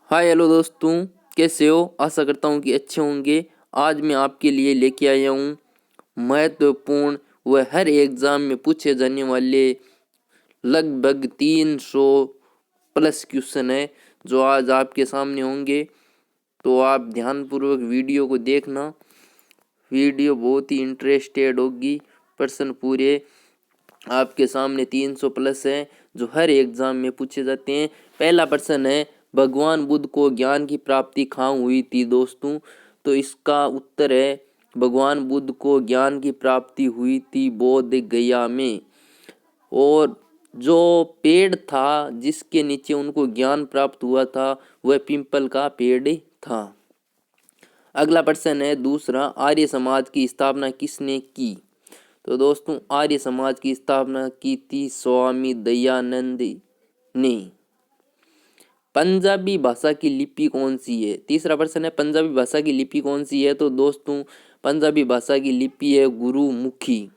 Hi hello दोस्तों, कैसे हो? आशा करता हूँ कि अच्छे होंगे। आज मैं आपके लिए लेके आया हूँ महत्वपूर्ण व हर एग्ज़ाम में पूछे जाने वाले लगभग 300 प्लस क्वेश्चन है जो आज आपके सामने होंगे। तो आप ध्यानपूर्वक वीडियो को देखना। वीडियो बहुत ही इंटरेस्टेड होगी। प्रश्न पूरे आपके सामने 300 प्लस है जो हर एग्जाम में पूछे जाते हैं। पहला प्रश्न है, भगवान बुद्ध को ज्ञान की प्राप्ति कहाँ हुई थी दोस्तों? तो इसका उत्तर है, भगवान बुद्ध को ज्ञान की प्राप्ति हुई थी बोध गया में। और जो पेड़ था जिसके नीचे उनको ज्ञान प्राप्त हुआ था वह पिंपल का पेड़ था। अगला प्रश्न है दूसरा, आर्य समाज की स्थापना किसने की? तो दोस्तों, आर्य समाज की स्थापना की थी स्वामी दयानंद ने। पंजाबी भाषा की लिपि कौन सी है? तीसरा प्रश्न है, पंजाबी भाषा की लिपि कौन सी है? तो दोस्तों, पंजाबी भाषा की लिपि है गुरुमुखी।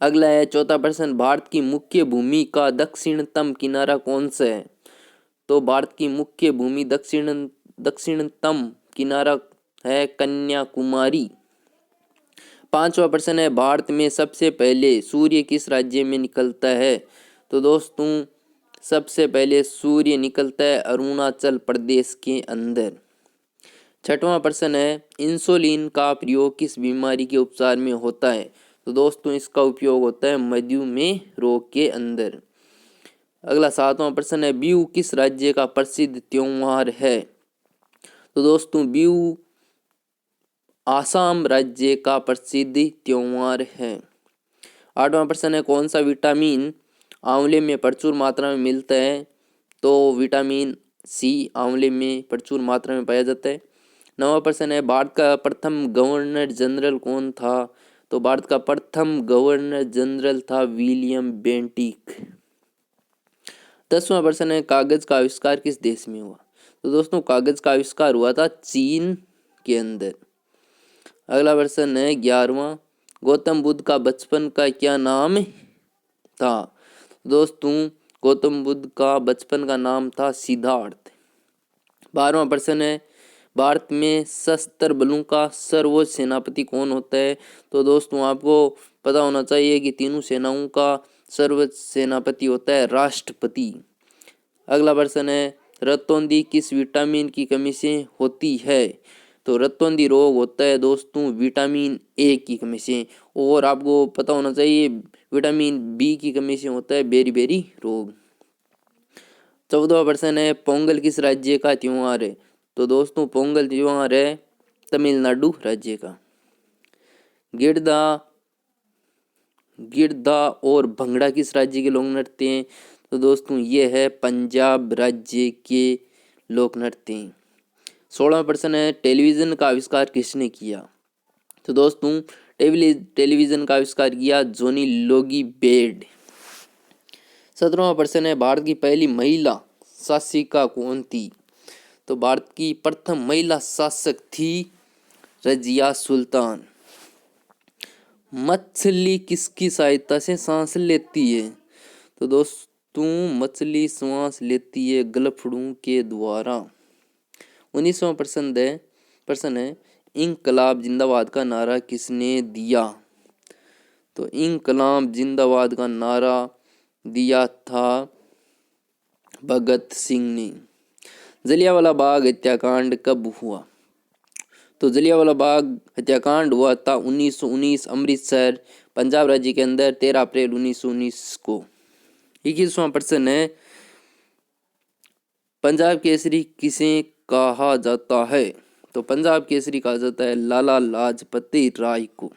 अगला है चौथा प्रश्न, भारत की मुख्य भूमि का दक्षिणतम किनारा कौन सा है? तो भारत की मुख्य भूमि दक्षिणतम किनारा है कन्याकुमारी। पांचवा प्रश्न है, भारत में सबसे पहले सूर्य किस राज्य में निकलता है? तो दोस्तों, सबसे पहले सूर्य निकलता है अरुणाचल प्रदेश के अंदर। छठवां प्रश्न है, इंसुलिन का प्रयोग किस बीमारी के उपचार में होता है? तो दोस्तों, इसका उपयोग होता है मधुमेह रोग के अंदर। अगला सातवां प्रश्न है, बिहू किस राज्य का प्रसिद्ध त्योहार है? तो दोस्तों, बिहू आसाम राज्य का प्रसिद्ध त्योहार है। आठवां प्रश्न है, कौन सा विटामिन आंवले में प्रचुर मात्रा में मिलता है? तो विटामिन सी आंवले में प्रचुर मात्रा में पाया जाता है। नवा प्रश्न है, भारत का प्रथम गवर्नर जनरल कौन था? तो भारत का प्रथम गवर्नर जनरल था विलियम बेंटिक। 10वां प्रश्न है, कागज का आविष्कार किस देश में हुआ? तो दोस्तों, कागज का आविष्कार हुआ था चीन के अंदर। अगला प्रश्न है 11वां, गौतम बुद्ध का बचपन का क्या नाम था? दोस्तों, गौतम बुद्ध का बचपन का नाम था सिद्धार्थ। 12वां प्रश्न है, भारत में सशस्त्र बलों का सर्वोच्च सेनापति कौन होता है? तो दोस्तों, आपको पता होना चाहिए कि तीनों सेनाओं का सर्वोच्च सेनापति होता है राष्ट्रपति। अगला प्रश्न है, रतौंधी किस विटामिन की कमी से होती है? तो रतौंधी रोग होता है दोस्तों विटामिन ए की कमी से। और आपको पता होना चाहिए विटामिन बी की कमी से होता है बेरी रोग। 14वां प्रश्न है, पोंगल किस राज्य का त्योहार है? तो दोस्तों, पोंगल त्योहार है तमिलनाडु राज्य का। गिरधा गिरधा और भंगड़ा किस राज्य के लोक नृत्य हैं? तो दोस्तों, ये है पंजाब राज्य के लोक नृत्य हैं। 16वां प्रश्न है, टेलीविजन का आविष्कार किसने किया? तो दोस्तों, टेलीविजन का आविष्कार किया जॉनी लोगी बेड। 17वां प्रश्न है, भारत की पहली महिला शासिका कौन थी? तो भारत की प्रथम महिला शासक थी रजिया सुल्तान। मछली किसकी सहायता से सांस लेती है? तो दोस्तों, मछली सांस लेती है गलफड़ों के द्वारा। 19वां प्रश्न है, इंकलाब जिंदाबाद का नारा किसने दिया? तो इंकलाब जिंदाबाद का नारा दिया था भगत सिंह ने। जलियांवाला बाग हत्याकांड कब हुआ? तो जलियांवाला बाग हत्याकांड हुआ था 1919 अमृतसर पंजाब राज्य के अंदर 13 अप्रैल 1919 को। 21वां प्रश्न है, पंजाब केसरी किसे कहा जाता है? तो पंजाब केसरी कहा जाता है लाला लाजपत राय को।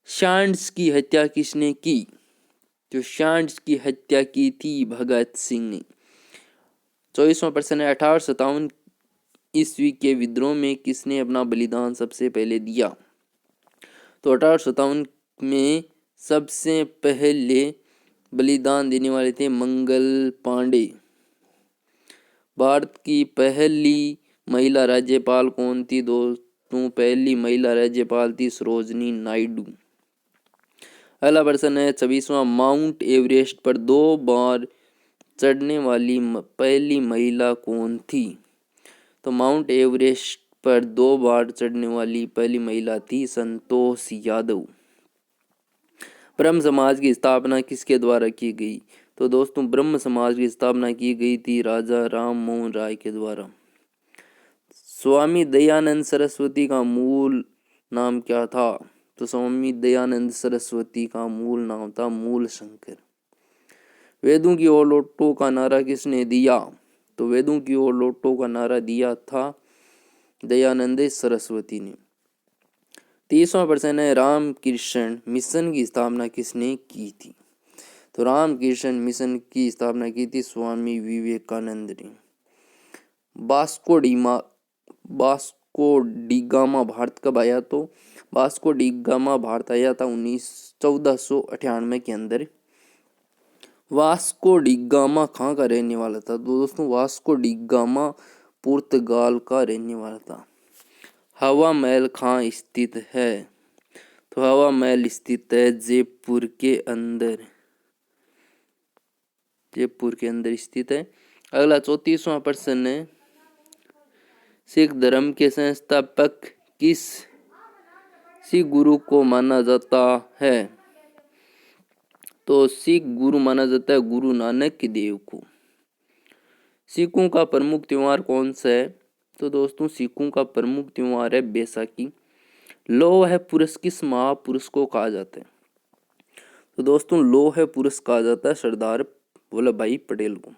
सांड की हत्या किसने की? जो सांड की हत्या की थी भगत सिंह ने। 24वां प्रश्न है, 1857 ईस्वी के विद्रोह में किसने अपना बलिदान सबसे पहले दिया? तो 1857 में सबसे पहले बलिदान देने वाले थे मंगल पांडे। भारत की पहली महिला राज्यपाल कौन थी दोस्तों? पहली महिला राज्यपाल थी सरोजनी नायडू। अगला प्रश्न है 26वां, माउंट एवरेस्ट पर 2 बार चढ़ने वाली पहली महिला कौन थी? तो माउंट एवरेस्ट पर 2 बार चढ़ने वाली पहली महिला थी संतोष यादव। ब्रह्म समाज की स्थापना किसके द्वारा की गई? तो दोस्तों ब्रह्म समाज की स्थापना की गई थी राजा राम मोहन राय के द्वारा। स्वामी दयानंद सरस्वती का मूल नाम क्या था? तो स्वामी दयानंद सरस्वती का मूल नाम था मूल शंकर। वेदों की ओर लौटो का नारा किसने दिया? तो वेदों की ओर लौटो का नारा दिया था दयानंद सरस्वती ने। 30वां प्रश्न है, रामकृष्ण मिशन की स्थापना किसने की थी? तो रामकृष्ण मिशन की स्थापना की थी स्वामी विवेकानंद ने। वास्को डी गामा भारत कब आया? तो वास्को डी गामा भारत आया था 1498 के अंदर। वास्को डी गामा कहाँ का रहने वाला था? तो दोस्तों वास्को डी गामा पुर्तगाल का रहने वाला था। हवा महल कहाँ स्थित है? तो हवा महल स्थित है जयपुर के अंदर। जयपुर के अंदर स्थित है। अगला 34वां प्रश्न है, सिख धर्म के संस्थापक किस सिख गुरु को माना जाता है? तो सिख गुरु माना जाता है गुरु नानक देव को। सिखों का प्रमुख त्योहार कौन सा है? तो दोस्तों सिखों का प्रमुख त्योहार है बैसाखी। लौह पुरुष किस महापुरुष को कहा जाता है? तो दोस्तों लौह पुरुष कहा जाता है सरदार वल्लभ भाई पटेल को।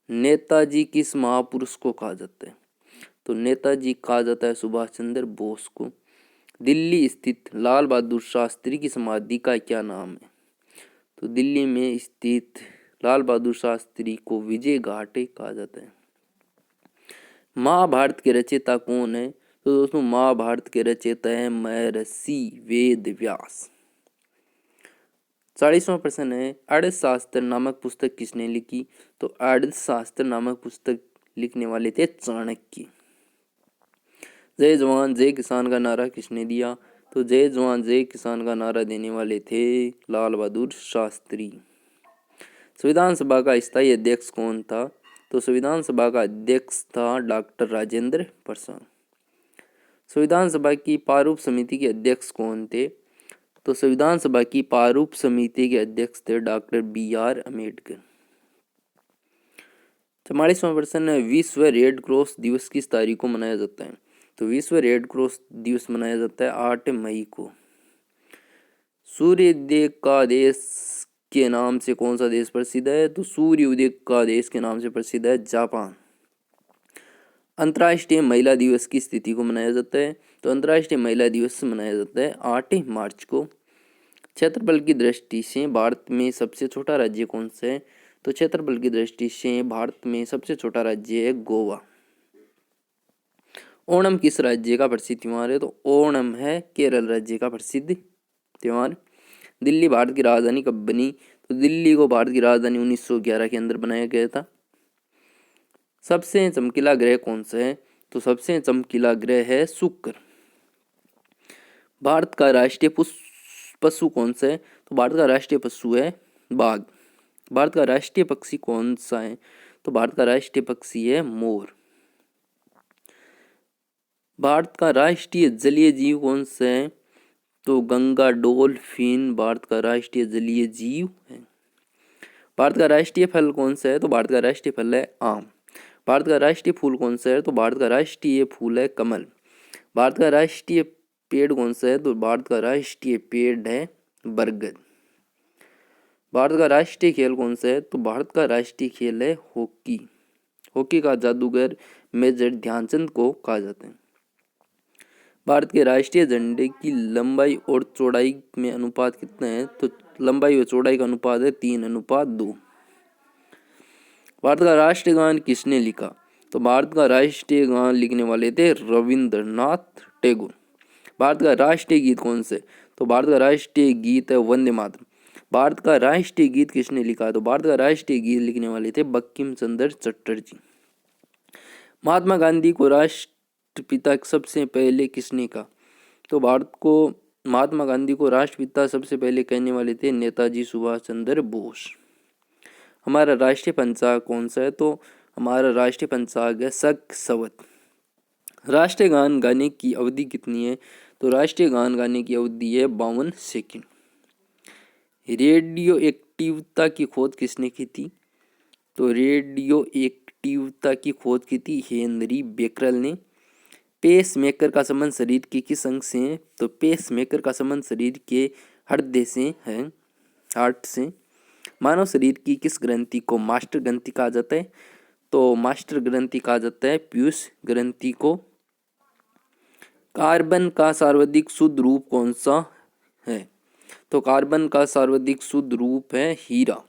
नेताजी किस महापुरुष को कहा जाता है? तो नेताजी कहा जाता है सुभाष चंद्र बोस को। दिल्ली स्थित लाल बहादुर शास्त्री की समाधि का क्या नाम है? तो दिल्ली में स्थित लाल बहादुर शास्त्री को विजय घाट कहा जाता है। महाभारत के रचयिता कौन है? तो दोस्तों महाभारत के रचयिता है महर्षि वेद व्यास। 40वां प्रश्न है, अर्थशास्त्र नामक पुस्तक किसने लिखी? तो अर्थशास्त्र नामक पुस्तक लिखने वाले थे चाणक्य। जय जवान जय किसान का नारा किसने दिया? तो जय जवान जय किसान का नारा देने वाले थे लाल बहादुर शास्त्री। संविधान सभा का स्थायी अध्यक्ष कौन था? तो संविधान सभा का अध्यक्ष था डॉक्टर राजेंद्र प्रसाद। संविधान सभा की प्रारूप समिति के अध्यक्ष कौन थे? तो संविधान सभा की प्रारूप समिति के अध्यक्ष थे डॉक्टर BR अम्बेडकर। 44वां प्रश्न है, विश्व रेड क्रॉस दिवस किस तारीख को मनाया जाता है? तो विश्व रेड क्रॉस दिवस मनाया जाता है 8 मई को। सूर्योदय का देश के नाम से कौन सा देश प्रसिद्ध है? तो सूर्योदय का देश के नाम से प्रसिद्ध है जापान। अंतर्राष्ट्रीय महिला दिवस की तिथि को मनाया जाता है? तो अंतर्राष्ट्रीय महिला दिवस मनाया जाता है 8 मार्च को। क्षेत्रफल की दृष्टि से भारत में सबसे छोटा राज्य कौन सा है? तो क्षेत्रफल की दृष्टि से भारत में सबसे छोटा राज्य है गोवा। ओणम किस राज्य का प्रसिद्ध त्योहार है? तो ओणम है केरल राज्य का प्रसिद्ध त्योहार। दिल्ली भारत की राजधानी कब बनी? तो दिल्ली को भारत की राजधानी 1911 के अंदर बनाया गया था। सबसे चमकीला ग्रह कौन सा है? तो सबसे चमकीला ग्रह है शुक्र। भारत का राष्ट्रीय पशु कौन सा है? तो भारत का राष्ट्रीय पशु है बाघ। भारत का राष्ट्रीय पक्षी कौन सा है? तो भारत का राष्ट्रीय पक्षी है मोर। भारत का राष्ट्रीय जलीय जीव कौन सा है? तो गंगा डॉल्फिन भारत का राष्ट्रीय जलीय जीव है। भारत का राष्ट्रीय फल कौन सा है? तो भारत का राष्ट्रीय फल है आम। भारत का राष्ट्रीय फूल कौन सा है? तो भारत का राष्ट्रीय फूल है कमल। भारत का राष्ट्रीय पेड़ कौन सा है? तो भारत का राष्ट्रीय पेड़ है बरगद। भारत का राष्ट्रीय खेल कौन सा है? तो भारत का राष्ट्रीय खेल है हॉकी। हॉकी का जादूगर मेजर ध्यानचंद को कहा जाता है। भारत के राष्ट्रीय झंडे की लंबाई और चौड़ाई में अनुपात कितना है? तो लंबाई और चौड़ाई का अनुपात है 3:2। भारत का राष्ट्रीय गान किसने लिखा? तो भारत का राष्ट्रीय गान लिखने वाले थे रविंद्रनाथ टैगोर। भारत का राष्ट्रीय गीत कौन से? तो भारत का राष्ट्रीय गीत है वंदे मातरम। भारत का राष्ट्रीय गीत किसने लिखा? तो भारत का राष्ट्रीय गीत लिखने वाले थे बंकिम चंद्र चटर्जी। महात्मा गांधी को राष्ट्रपिता सबसे पहले किसने कहा? तो भारत को महात्मा गांधी को राष्ट्रपिता सबसे पहले कहने वाले थे नेताजी सुभाष चंद्र बोस। हमारा राष्ट्रीय पंचांग कौन सा है? तो हमारा राष्ट्रीय पंचांग है शक संवत। राष्ट्रीय गान गाने की अवधि कितनी है? तो राष्ट्रीय गान गाने की अवधि है 52 सेकंड। रेडियो एक्टिवता की खोज किसने की थी? तो रेडियो एक्टिवता की खोज की थी हेनरी बेकरल ने। पेस मेकर का संबंध शरीर के किस अंग से है? तो पेस मेकर का संबंध शरीर के हृदय से है, हार्ट से। मानव शरीर की किस ग्रंथि को मास्टर ग्रंथि कहा जाता है? तो मास्टर ग्रंथि कहा जाता है पीयूष ग्रंथि को। कार्बन का सर्वाधिक शुद्ध रूप कौन सा है? तो कार्बन का सर्वाधिक शुद्ध रूप है हीरा।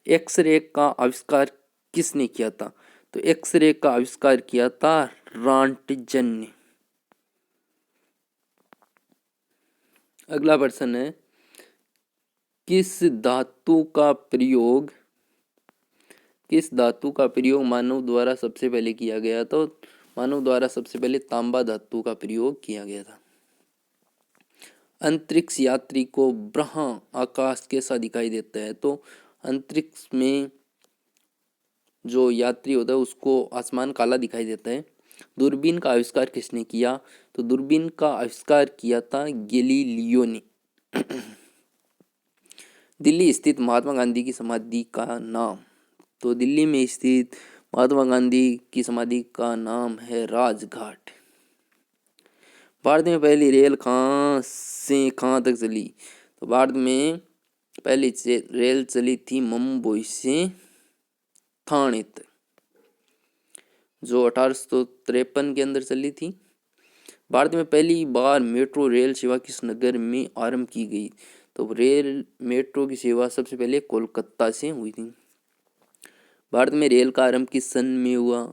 एक्सरे का आविष्कार किसने किया था? तो एक्सरे का आविष्कार किया था रॉन्टजन ने। अगला प्रश्न है, किस धातु का प्रयोग मानव द्वारा सबसे पहले किया गया? तो मानव द्वारा सबसे पहले तांबा धातु का प्रयोग किया गया था। अंतरिक्ष यात्री को ब्रह्मा आकाश कैसा दिखाई देता है? तो अंतरिक्ष में जो यात्री होता है उसको आसमान काला दिखाई देता है। दूरबीन का आविष्कार किसने किया? तो दूरबीन का आविष्कार किया था गैलीलियो ने। दिल्ली स्थित महात्मा गांधी की समाधि का नाम? तो दिल्ली में स्थित महात्मा गांधी की समाधि का नाम है राजघाट। भारत में पहली रेल कहाँ से कहाँ तक चली? तो भारत में पहली रेल चली थी मुंबई से ठाणे तक, जो 1853 के अंदर चली थी। भारत में पहली बार मेट्रो रेल सेवा किस नगर में आरंभ की गई? तो रेल मेट्रो की सेवा सबसे पहले कोलकाता से हुई थी। भारत में रेल का आरंभ किस सन में हुआ?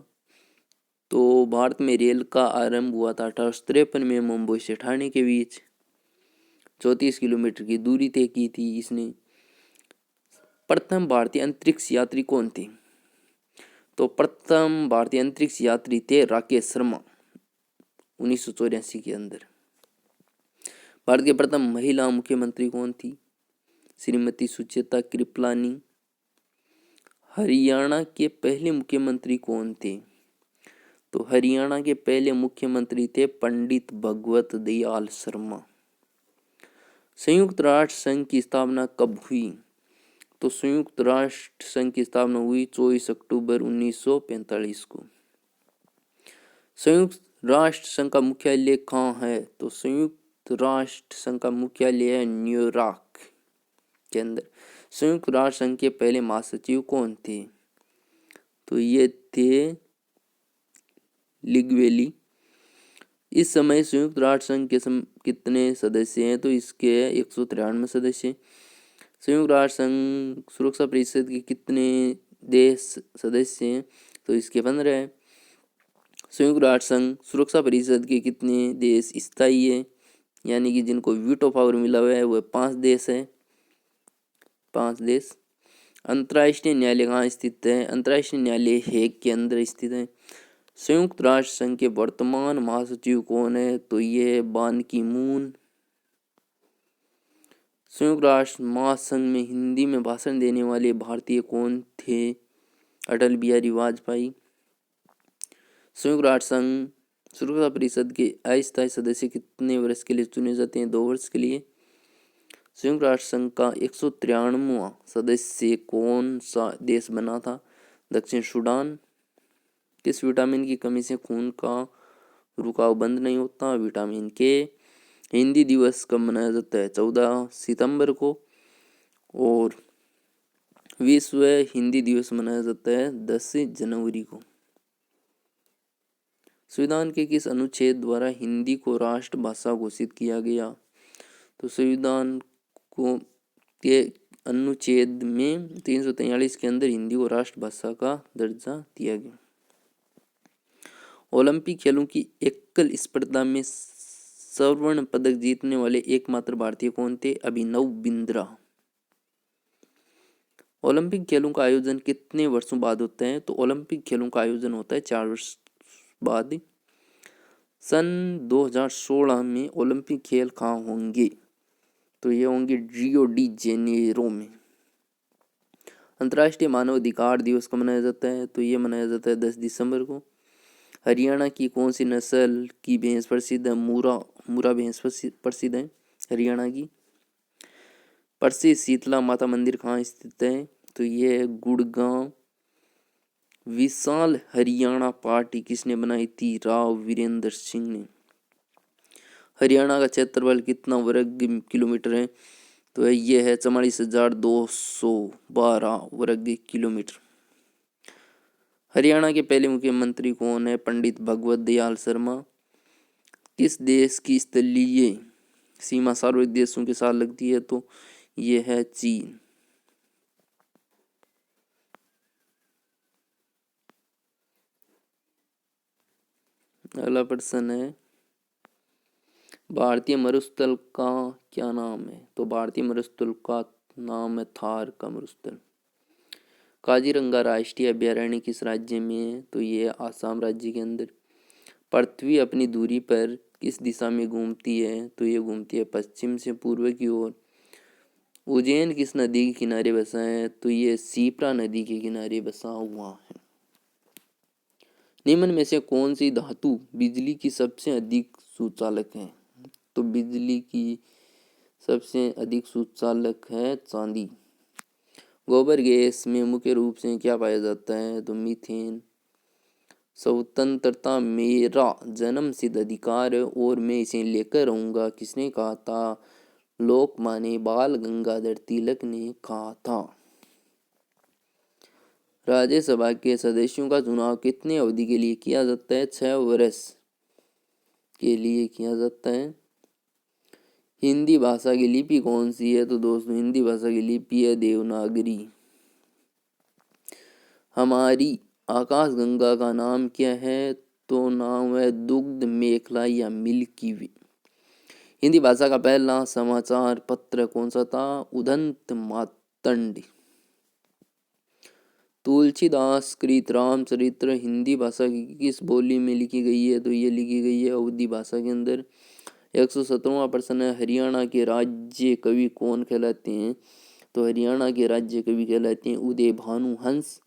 तो भारत में रेल का आरंभ हुआ था 1853 में मुंबई से ठाणे के बीच। 34 किलोमीटर की दूरी तय की थी इसने। प्रथम भारतीय अंतरिक्ष यात्री कौन थे? तो प्रथम भारतीय अंतरिक्ष यात्री थे राकेश शर्मा 1984 के अंदर। भारत के प्रथम महिला मुख्यमंत्री कौन थी? श्रीमती सुचेता कृपलानी। हरियाणा के पहले मुख्यमंत्री कौन थे? तो हरियाणा के पहले मुख्यमंत्री थे पंडित भगवत दयाल शर्मा। संयुक्त राष्ट्र संघ की स्थापना कब हुई? तो संयुक्त राष्ट्र संघ की स्थापना हुई 24 अक्टूबर 1945 को। संयुक्त राष्ट्र संघ का मुख्यालय कहाँ है? तो संयुक्त राष्ट्र संघ का मुख्यालय है न्यूयॉर्क के अंदर। संयुक्त राष्ट्र संघ के पहले महासचिव कौन थे? तो ये थे लिगवेली। इस समय संयुक्त राष्ट्र संघ के कितने सदस्य हैं? तो इसके 193 सदस्य। संयुक्त राष्ट्र संघ सुरक्षा परिषद के कितने देश सदस्य हैं? तो इसके 15 है। संयुक्त राष्ट्र संघ सुरक्षा परिषद के कितने देश स्थायी है, यानी कि जिनको वीटो पावर मिला हुआ है, वह 5 देश है, 5 देश। अंतर्राष्ट्रीय न्यायालय कहाँ स्थित है? अंतर्राष्ट्रीय न्यायालय हेग के अंदर स्थित है। संयुक्त राष्ट्र संघ के वर्तमान महासचिव कौन है? तो ये बान की मून। संयुक्त राष्ट्र महासंघ में हिंदी में भाषण देने वाले भारतीय कौन थे? अटल बिहारी वाजपेयी। संयुक्त राष्ट्र संघ सुरक्षा परिषद के अस्थायी सदस्य कितने वर्ष के लिए चुने जाते हैं? 2 वर्ष के लिए। संयुक्त राष्ट्र संघ का 193वां सदस्य कौन सा देश बना था? दक्षिण सूडान। किस विटामिन की कमी से खून का रुकाव बंद नहीं होता? विटामिन के। हिंदी दिवस कब मनाया जाता है? 14 सितंबर को। और विश्व हिंदी दिवस मनाया जाता है 10 जनवरी को। संविधान के किस अनुच्छेद द्वारा हिंदी को राष्ट्रभाषा घोषित किया गया? तो संविधान को के अनुच्छेद में 343 के अंदर हिंदी को राष्ट्रभाषा का दर्जा दिया गया। ओलंपिक खेलों की एकल स्पर्धा में स्वर्ण पदक जीतने वाले एकमात्र भारतीय कौन थे? अभिनव बिंद्रा। ओलंपिक खेलों का आयोजन कितने वर्षों बाद होता है? तो ओलंपिक खेलों का आयोजन होता है 4 वर्ष बाद। सन 2016 में ओलंपिक खेल कहाँ होंगे? तो ये होंगे रियो डी जेनेरो में। अंतर्राष्ट्रीय मानव अधिकार दिवस कब मनाया जाता है? तो ये मनाया जाता है 10 दिसंबर को। हरियाणा की कौन सी नस्ल की भैंस प्रसिद्ध है? मुरा भैंस प्रसिद्ध है हरियाणा की। प्रसिद्ध शीतला माता मंदिर कहाँ स्थित है? तो ये है गुड़गांव। विशाल हरियाणा पार्टी किसने बनाई थी? राव वीरेंद्र सिंह ने। हरियाणा का क्षेत्रफल कितना वर्ग किलोमीटर है? तो ये है 44,212 वर्ग किलोमीटर। हरियाणा के पहले मुख्यमंत्री कौन है? पंडित भगवत दयाल शर्मा। किस देश की स्थलीय सीमा सार्वजनिक देशों के साथ लगती है? तो ये है चीन। अगला प्रश्न है, भारतीय मरुस्थल का क्या नाम है? तो भारतीय मरुस्थल का नाम है थार का मरुस्थल। काजीरंगा राष्ट्रीय अभयारण्य किस राज्य में है? तो ये आसाम राज्य के अंदर। पृथ्वी अपनी दूरी पर किस दिशा में घूमती है? तो ये घूमती है पश्चिम से पूर्व की ओर। उज्जैन किस नदी के किनारे बसा है? तो ये सीप्रा नदी के किनारे बसा हुआ है। निम्न में से कौन सी धातु बिजली की सबसे अधिक सुचालक है? तो बिजली की सबसे अधिक सुचालक है चांदी। गोबर गैस में मुख्य रूप से क्या पाया जाता है? तो मीथेन। स्वतंत्रता मेरा जन्म सिद्ध अधिकार है और मैं इसे लेकर रहूंगा किसने कहा था? लोकमान्य बाल गंगाधर तिलक ने कहा था। राज्यसभा के सदस्यों का चुनाव कितनी अवधि के लिए किया जाता है? 6 वर्ष के लिए किया जाता है। हिंदी भाषा की लिपि कौन सी है? तो दोस्तों हिंदी भाषा की लिपि है देवनागरी। हमारी आकाशगंगा का नाम क्या है? तो नाम है दुग्ध मेखला या मिल्की वे। हिंदी भाषा का पहला समाचार पत्र कौन सा था? उदंत मातंड। तुलसीदास कृत रामचरित्र हिंदी भाषा की किस बोली में लिखी गई है? तो ये लिखी गई है अवधी भाषा के अंदर। 117वां प्रश्न है, हरियाणा के राज्य कवि कौन कहलाते हैं? तो हरियाणा के राज्य कवि कहलाते हैं उदय भानु हंस।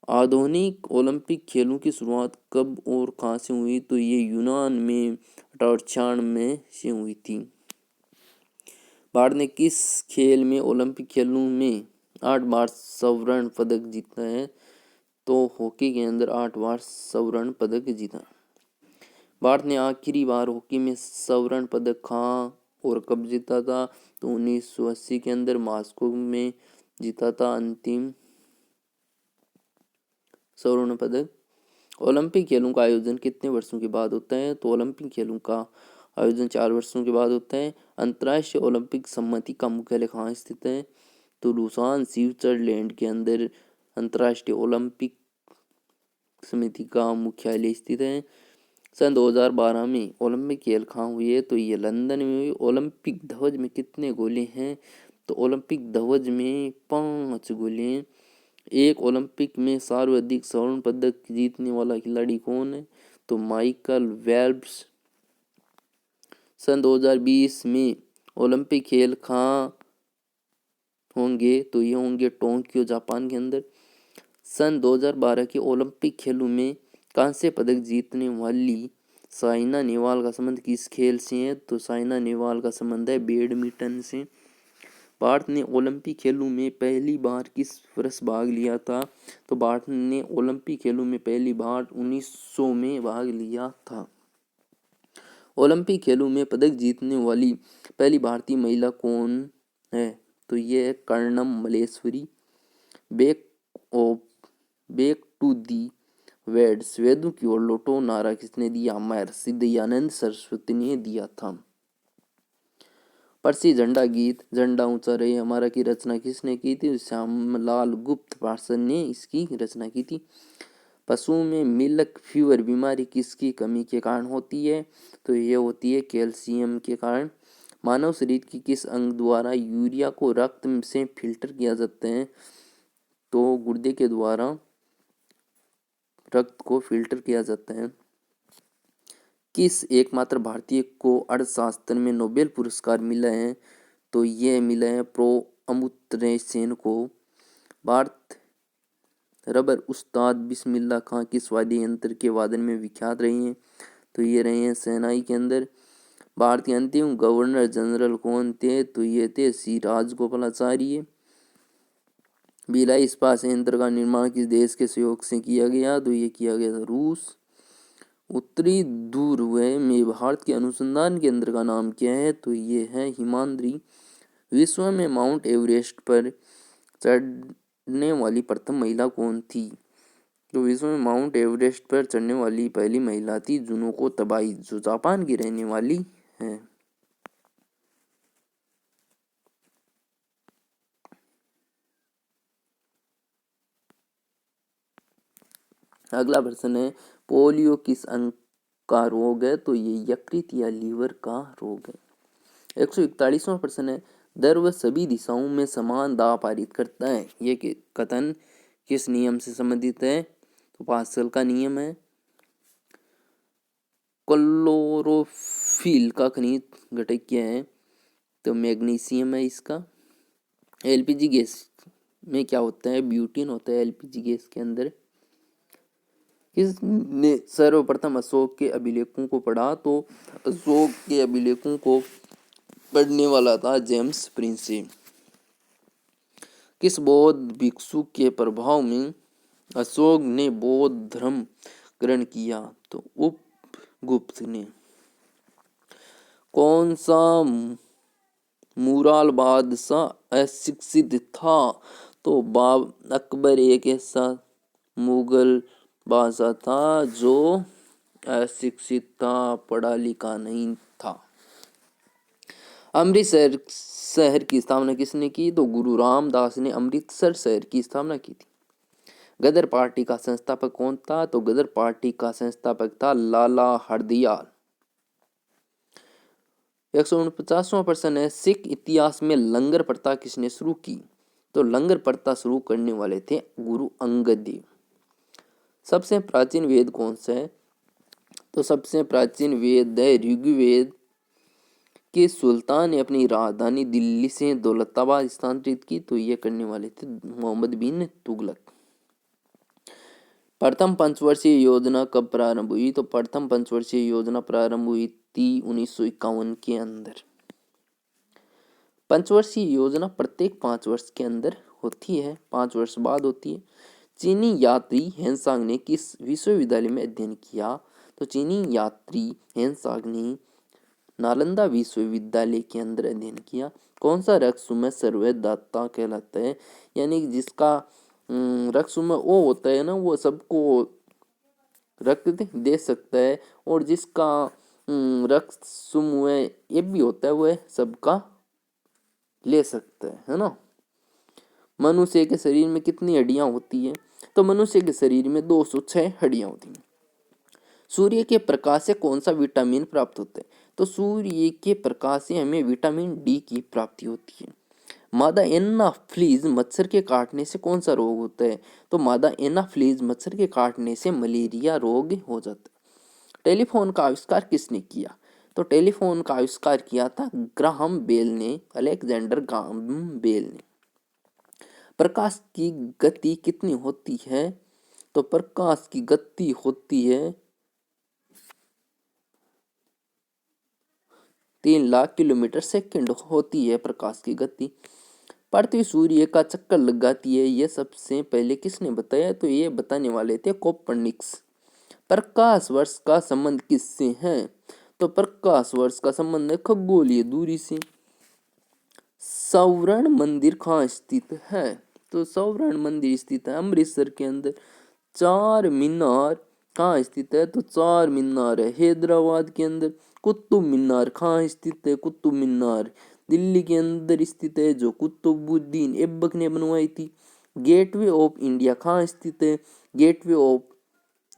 आधुनिक ओलंपिक खेलों की शुरुआत कब और कहाँ से हुई? तो ये यूनान में 1896 से हुई थी। भारत ने किस खेल में ओलंपिक खेलों में 8 बार स्वर्ण पदक जीता है? तो हॉकी के अंदर 8 बार स्वर्ण पदक जीता। भारत ने आखिरी बार हॉकी में स्वर्ण पदक कहाँ और कब जीता था? तो 1980 के अंदर मॉस्को में जीता था अंतिम स्वर्ण पदक। ओलंपिक खेलों का आयोजन कितने वर्षों के बाद होता है? तो ओलंपिक खेलों का आयोजन 4 वर्षों के बाद होता है। अंतर्राष्ट्रीय ओलंपिक समिति का मुख्यालय कहाँ स्थित है? तो लुसान स्विट्जरलैंड के अंदर अंतर्राष्ट्रीय ओलंपिक समिति का मुख्यालय स्थित है। सन 2012 में ओलंपिक खेल कहाँ हुए? तो ये लंदन में हुई। ओलंपिक ध्वज में कितने गोले हैं? तो ओलंपिक ध्वज में 5 गोले हैं। एक ओलंपिक में सर्वाधिक स्वर्ण पदक जीतने वाला खिलाड़ी कौन है? तो माइकल फेल्प्स। सन 2020 में ओलंपिक खेल कहाँ होंगे? तो ये होंगे टोक्यो जापान के अंदर। सन 2012 के ओलंपिक खेलों में कांस्य पदक जीतने वाली साइना नेहवाल का संबंध किस खेल से है? तो साइना नेहवाल का संबंध है बैडमिंटन से। भारत ने ओलंपिक खेलों में पहली बार किस वर्ष भाग लिया था? तो भारत ने ओलंपिक खेलों में पहली बार 1900 में भाग लिया था। ओलंपिक खेलों में पदक जीतने वाली पहली भारतीय महिला कौन है? तो ये है Karnam Malleswari. Back to the Vedas वेदों की ओर लौटो नारा किसने दिया? महर्षि दयानंद सरस्वती ने दिया था। प्रसिद्ध झंडा गीत झंडा ऊंचा रहे हमारा की रचना किसने की थी? श्यामलाल गुप्त पार्षद ने इसकी रचना की थी। पशुओं में मिल्क फीवर बीमारी किसकी कमी के कारण होती है? तो ये होती है कैल्शियम के कारण। मानव शरीर की किस अंग द्वारा यूरिया को रक्त से फिल्टर किया जाता है? तो गुर्दे के द्वारा रक्त को फिल्टर किया जाता है। किस एकमात्र भारतीय को अर्थशास्त्र में नोबेल पुरस्कार मिला है? तो ये मिला है अमूर्त सेन को। भारत रबर उस्ताद बिस्मिल्लाह खां किस वाद्य यंत्र के वादन में विख्यात रहे हैं? तो ये रहे हैं शहनाई के अंदर। भारत के अंतिम गवर्नर जनरल कौन थे? तो ये थे सी राजगोपालाचार्य। भिलाई इस्पात संयंत्र का निर्माण किस देश के सहयोग से किया गया? तो ये किया गया था रूस। उत्तरी ध्रुव में भारत के अनुसंधान केंद्र का नाम क्या है? तो ये है हिमाद्री। विश्व में माउंट एवरेस्ट पर चढ़ने वाली प्रथम महिला कौन थी? तो विश्व में माउंट एवरेस्ट पर चढ़ने वाली पहली महिला थी जुनोको तबाई, जो जापान की रहने वाली है। अगला प्रश्न है, पोलियो किस अंग का रोग है? तो ये यकृत या लीवर का रोग है। 141वां प्रश्न है, द्रव सभी दिशाओं में समान दाब पारित करता है, ये कथन किस नियम से संबंधित है? तो पास्कल का नियम है। क्लोरोफिल का खनिज घटक क्या है? तो मैग्नीशियम है इसका। एलपीजी गैस में क्या होता है? ब्यूटेन होता है एलपीजी गैस के अंदर। किसने सर्वप्रथम अशोक के अभिलेखों को पढ़ा? तो अशोक के अभिलेखों को पढ़ने वाला था जेम्स प्रिंसी। किस बौद्ध भिक्षु के प्रभाव में अशोक ने बौद्ध धर्म ग्रहण किया? तो उपगुप्त ने। कौन सा मुराल बादशाह अशिक्षित था? तो अकबर एक ऐसा मुगल बादशाह था जो अशिक्षित था, पढ़ा लिखा नहीं था। अमृतसर शहर की स्थापना किसने की? तो गुरु रामदास ने अमृतसर शहर की स्थापना की थी। गदर पार्टी का संस्थापक कौन था? तो गदर पार्टी का संस्थापक था लाला हरदयाल। 149वां प्रश्न है, सिख इतिहास में लंगर प्रथा किसने शुरू की? तो लंगर प्रथा शुरू करने वाले थे गुरु अंगद देव। सबसे प्राचीन वेद कौन सा है? तो सबसे प्राचीन वेद है ऋग्वेद। कि सुल्तान ने अपनी राजधानी दिल्ली से दौलताबाद स्थानांतरित की? तो ये करने वाले थे मोहम्मद बिन तुगलक। प्रथम पंचवर्षीय योजना कब प्रारंभ हुई? तो प्रथम पंचवर्षीय योजना प्रारंभ हुई थी 1951 के अंदर। पंचवर्षीय योजना प्रत्येक 5 वर्ष के अंदर होती है, 5 वर्ष बाद होती है। चीनी यात्री हेनसांग ने किस विश्वविद्यालय में अध्ययन किया? तो चीनी यात्री हेनसांग ने नालंदा विश्वविद्यालय के अंदर अध्ययन किया। कौन सा रक्तसुमा सर्वदाता कहलाता है? यानी जिसका रक्तसुमा वो होता है ना, वो सबको रक्त दे सकता है, और जिसका रक्तसुमा ये भी होता है वह सबका ले सकता है ना। मनुष्य के शरीर में कितनी हड्डियां होती है? तो मनुष्य के शरीर में 206 हड्डियां होती हैं। सूर्य के प्रकाश से कौन सा विटामिन प्राप्त होता है? तो सूर्य के प्रकाश से हमें विटामिन डी की प्राप्ति होती है। मादा एनाफ्लीज मच्छर के काटने से कौन सा रोग होता है? तो मादा एनाफ्लीज मच्छर के काटने से मलेरिया रोग हो जाता है। टेलीफोन का आविष्कार किसने किया? तो टेलीफोन का आविष्कार किया था ग्राहम बेल ने, अलेक्जेंडर ग्राहम बेल ने। प्रकाश की गति कितनी होती है? तो प्रकाश की गति होती है 3 लाख किलोमीटर सेकंड होती है प्रकाश की गति। पृथ्वी सूर्य का चक्कर लगाती है, यह सबसे पहले किसने बताया? तो ये बताने वाले थे कोपर्निकस। प्रकाश वर्ष का संबंध किससे है? तो प्रकाश वर्ष का संबंध है खगोलीय दूरी से। स्वर्ण मंदिर कहाँ स्थित है? तो स्वर्ण मंदिर स्थित है अमृतसर के अंदर। 4 मीनार कहाँ स्थित है? तो 4 मीनार है हैदराबाद के अंदर। कुतुब मीनार कहाँ स्थित है? कुतुब मीनार दिल्ली के अंदर स्थित है, जो कुतुबुद्दीन ऐबक ने बनवाई थी। गेटवे ऑफ इंडिया कहाँ स्थित है? गेटवे ऑफ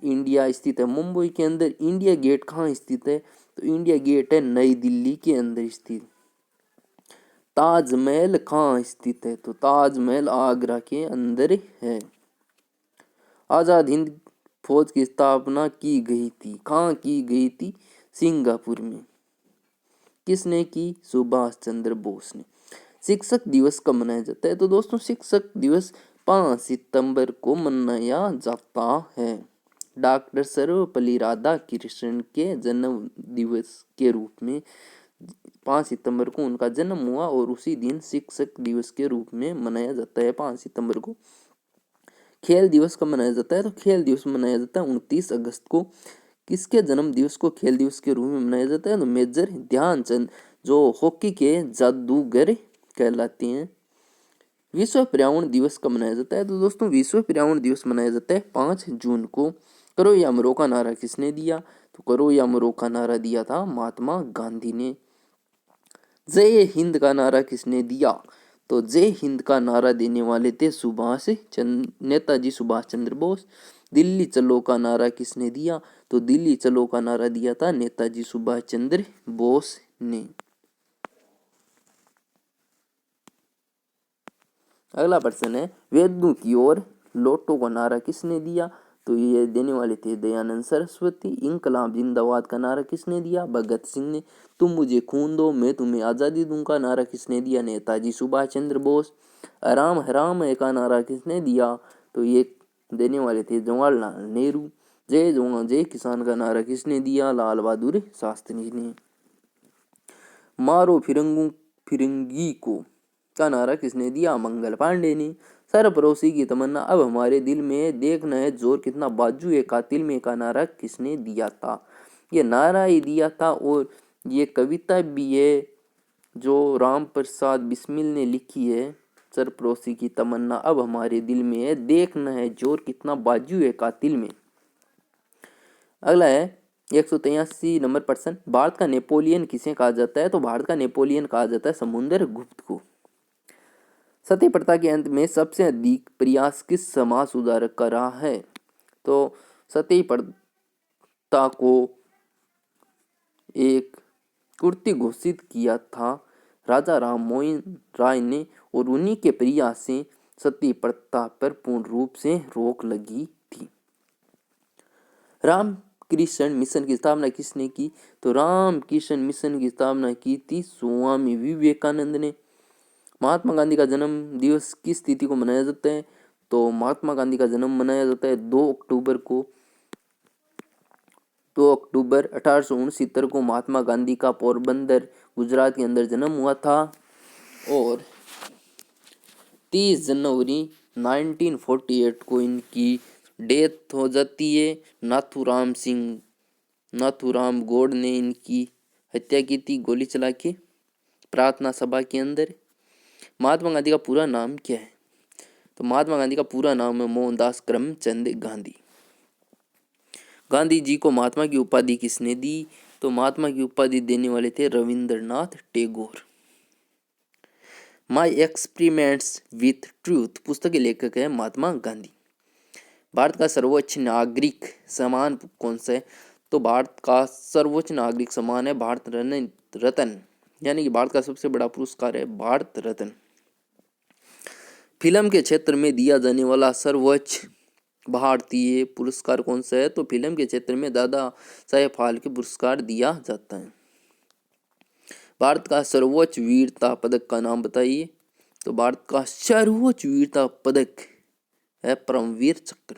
इंडिया स्थित है मुंबई के अंदर। इंडिया गेट कहाँ स्थित है? तो इंडिया गेट है नई दिल्ली के अंदर स्थित। ताजमहल कहाँ स्थित है? तो ताजमहल आगरा के अंदर है। आजाद हिंद फौज की स्थापना की गई थी, कहाँ की गई थी? सिंगापुर में। किसने की? सुभाष चंद्र बोस ने। शिक्षक दिवस कब मनाया जाता है? तो दोस्तों शिक्षक दिवस 5 सितंबर को मनाया जाता है। डॉक्टर सर्वपल्ली राधाकृष्णन के जन्म दिवस के रूप में 5 सितंबर को उनका जन्म हुआ और उसी दिन शिक्षक दिवस के रूप में मनाया जाता है 5 सितंबर को। खेल दिवस कब मनाया जाता है? तो खेल दिवस मनाया जाता है 29 अगस्त को। किसके जन्म दिवस को खेल दिवस के रूप में मनाया जाता है? तो मेजर ध्यानचंद, जो हॉकी के जादूगर कहलाते हैं। विश्व पर्यावरण दिवस कब मनाया जाता है? तो दोस्तों विश्व पर्यावरण दिवस मनाया जाता है 5 जून को। करो या मरो का नारा किसने दिया? तो करो या मरो का नारा दिया था महात्मा गांधी ने। जय हिंद का नारा किसने दिया? तो जय हिंद का नारा देने वाले थे नेताजी सुभाष चंद्र बोस। दिल्ली चलो का नारा किसने दिया? तो दिल्ली चलो का नारा दिया था नेताजी सुभाष चंद्र बोस ने। अगला प्रश्न है, वेदों की ओर लौटो का नारा किसने दिया? तो ये देने वाले थे दयानंद सरस्वती। इंकलाब जिंदाबाद का नारा किसने दिया? भगत सिंह ने। तुम मुझे खून दो मैं तुम्हें आज़ादी दूंगा नारा किसने दिया? नेताजी सुभाष चंद्र बोस। आराम हराम है का नारा किसने दिया? तो ये देने वाले थे जवाहरलाल नेहरू। जय जवान जय किसान का नारा किसने दिया? लाल बहादुर शास्त्री ने। मारो फिरंगी को का नारा किसने दिया? मंगल पांडे ने। सरफरोशी की तमन्ना अब हमारे दिल में, देखना है जोर कितना बाजू है कातिल में का नारा किसने दिया था? ये नारा ही दिया था और ये कविता भी है जो राम प्रसाद बिस्मिल ने लिखी है। सरफरोशी की तमन्ना अब हमारे दिल में है, देखना है जोर कितना बाजू है कातिल में। अगला है 183 नंबर प्रश्न, भारत का नेपोलियन किसे कहा जाता है? तो भारत का नेपोलियन कहा जाता है समुद्र गुप्त को। सती प्रथा के अंत में सबसे अधिक प्रयास किस समाज सुधारक का रहा है? तो सती प्रथा को एक कुर्ती घोषित किया था राजा राम मोहन राय ने और उन्हीं के प्रयास से सती प्रथा पर पूर्ण रूप से रोक लगी थी। रामकृष्ण मिशन की स्थापना किसने की? तो रामकृष्ण मिशन की स्थापना की थी स्वामी विवेकानंद ने। महात्मा गांधी का जन्म दिवस किस तिथि को मनाया जाता है? तो महात्मा गांधी का जन्म मनाया जाता है 2 अक्टूबर को। 2 अक्टूबर 1869 को महात्मा गांधी का पोरबंदर गुजरात के अंदर जन्म हुआ था और 30 जनवरी 1948 को इनकी डेथ हो जाती है। नाथूराम गौड़ ने इनकी हत्या की थी गोली चला के प्रार्थना सभा के अंदर। महात्मा गांधी का पूरा नाम क्या है? तो महात्मा गांधी का पूरा नाम है मोहनदास करमचंद गांधी। गांधी जी को महात्मा की उपाधि किसने दी? तो महात्मा की उपाधि देने वाले थे Rabindranath Tagore. My experiments with truth पुस्तक के लेखक है महात्मा गांधी। भारत का सर्वोच्च नागरिक सम्मान कौन सा है? तो भारत का सर्वोच्च नागरिक सम्मान है भारत रत्न, यानी कि भारत का सबसे बड़ा पुरस्कार है भारत रत्न। फिल्म के क्षेत्र में दिया जाने वाला सर्वोच्च भारतीय पुरस्कार कौन सा है? तो फिल्म के क्षेत्र में दादा साहेब फाल्के पुरस्कार दिया जाता है। भारत का सर्वोच्च वीरता पदक का नाम बताइए। तो भारत का सर्वोच्च वीरता पदक है परमवीर चक्र।